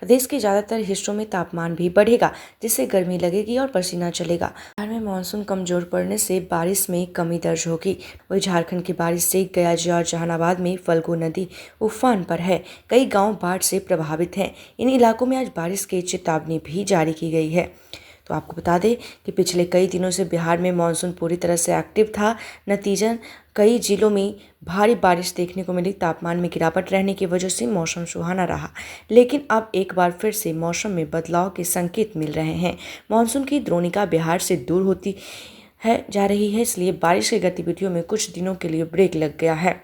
प्रदेश के ज़्यादातर हिस्सों में तापमान भी बढ़ेगा, जिससे गर्मी लगेगी और पसीना चलेगा। बिहार में मानसून कमजोर पड़ने से बारिश में कमी दर्ज होगी। वहीं झारखंड की बारिश से गया और जहानाबाद में फल्गु नदी उफान पर है। कई गांव बाढ़ से प्रभावित हैं। इन इलाकों में आज बारिश की चेतावनी भी जारी की गई है। तो आपको बता दें कि पिछले कई दिनों से बिहार में मानसून पूरी तरह से एक्टिव था। नतीजन कई जिलों में भारी बारिश देखने को मिली। तापमान में गिरावट रहने की वजह से मौसम सुहाना रहा, लेकिन अब एक बार फिर से मौसम में बदलाव के संकेत मिल रहे हैं। मानसून की द्रोणिका बिहार से दूर होती जा रही है, इसलिए बारिश की गतिविधियों में कुछ दिनों के लिए ब्रेक लग गया है।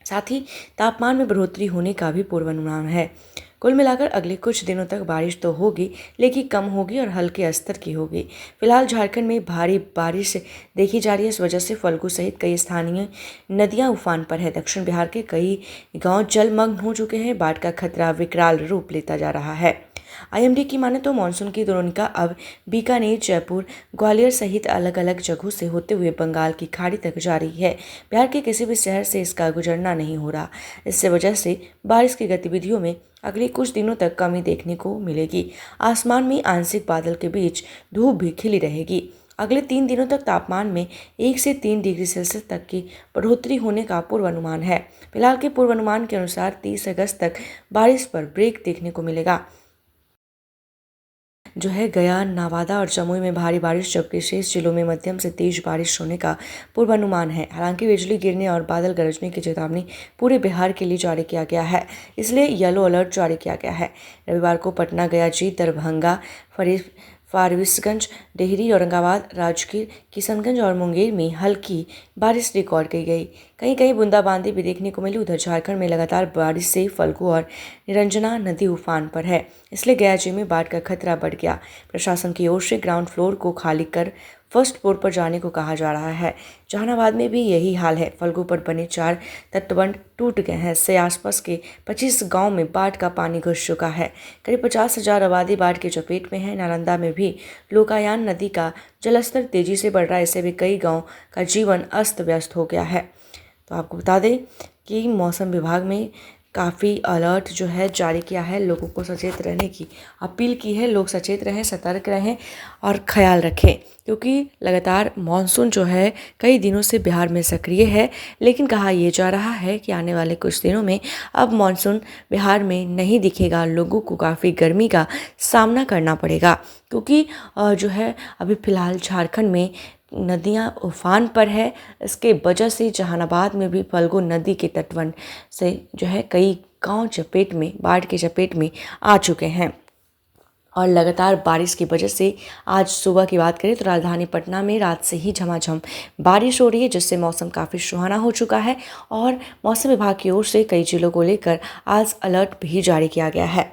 साथ ही तापमान में बढ़ोतरी होने का भी पूर्वानुमान है। कुल मिलाकर अगले कुछ दिनों तक बारिश तो होगी, लेकिन कम होगी और हल्के स्तर की होगी। फिलहाल झारखंड में भारी बारिश देखी जा रही है। इस वजह से फल्गु सहित कई स्थानीय नदियां उफान पर है। दक्षिण बिहार के कई गांव जलमग्न हो चुके हैं। बाढ़ का खतरा विकराल रूप लेता जा रहा है। आईएमडी की माने तो मानसून की द्रोणिका अब बीकानेर, जयपुर, ग्वालियर सहित अलग अलग जगहों से होते हुए बंगाल की खाड़ी तक जारी है। बिहार के किसी भी शहर से इसका गुजरना नहीं हो रहा। इससे वजह से बारिश की गतिविधियों में अगले कुछ दिनों तक कमी देखने को मिलेगी। आसमान में आंशिक बादल के बीच धूप भी खिली रहेगी। अगले 3 दिनों तक तापमान में 1 से 3 डिग्री सेल्सियस तक की बढ़ोतरी होने का पूर्वानुमान है। फिलहाल के पूर्वानुमान के अनुसार 30 अगस्त तक बारिश पर ब्रेक देखने को मिलेगा। गया, नवादा और जमुई में भारी बारिश, जबकि शेष जिलों में मध्यम से तेज बारिश होने का पूर्वानुमान है। हालांकि बिजली गिरने और बादल गरजने की चेतावनी पूरे बिहार के लिए जारी किया गया है, इसलिए येलो अलर्ट जारी किया गया है। रविवार को पटना, गया, जींद, दरभंगा, फारबिसगंज, डेहरी, औरंगाबाद, राजगीर, किशनगंज और मुंगेर में हल्की बारिश रिकॉर्ड की गई। कहीं कहीं बूंदाबांदी भी देखने को मिली। उधर झारखंड में लगातार बारिश से फल्गु और निरंजना नदी उफान पर है, इसलिए गया जिले में बाढ़ का खतरा बढ़ गया। प्रशासन की ओर से ग्राउंड फ्लोर को खाली कर फर्स्ट फ्लोर पर जाने को कहा जा रहा है। जहानाबाद में भी यही हाल है। फल्गु पर बने 4 तटबंध टूट गए हैं। इससे आसपास के 25 गांव में बाढ़ का पानी घुस चुका है। करीब 50,000 आबादी बाढ़ की चपेट में है। नालंदा में भी लोकायान नदी का जलस्तर तेजी से बढ़ रहा है। इससे भी कई गाँव का जीवन अस्त व्यस्त हो गया है। तो आपको बता दें कि मौसम विभाग में काफ़ी अलर्ट जारी किया है। लोगों को सचेत रहने की अपील की है। लोग सचेत रहें, सतर्क रहें और ख्याल रखें, क्योंकि लगातार मानसून कई दिनों से बिहार में सक्रिय है। लेकिन कहा यह जा रहा है कि आने वाले कुछ दिनों में अब मानसून बिहार में नहीं दिखेगा। लोगों को काफ़ी गर्मी का सामना करना पड़ेगा, क्योंकि अभी फ़िलहाल झारखंड में नदियां उफान पर है। इसके वजह से जहानाबाद में भी फल्गु नदी के तटबंध से कई गांव चपेट में, बाढ़ के चपेट में आ चुके हैं। और लगातार बारिश की वजह से आज सुबह की बात करें तो राजधानी पटना में रात से ही झमाझम बारिश हो रही है, जिससे मौसम काफ़ी सुहाना हो चुका है। और मौसम विभाग की ओर से कई जिलों को लेकर आज अलर्ट भी जारी किया गया है।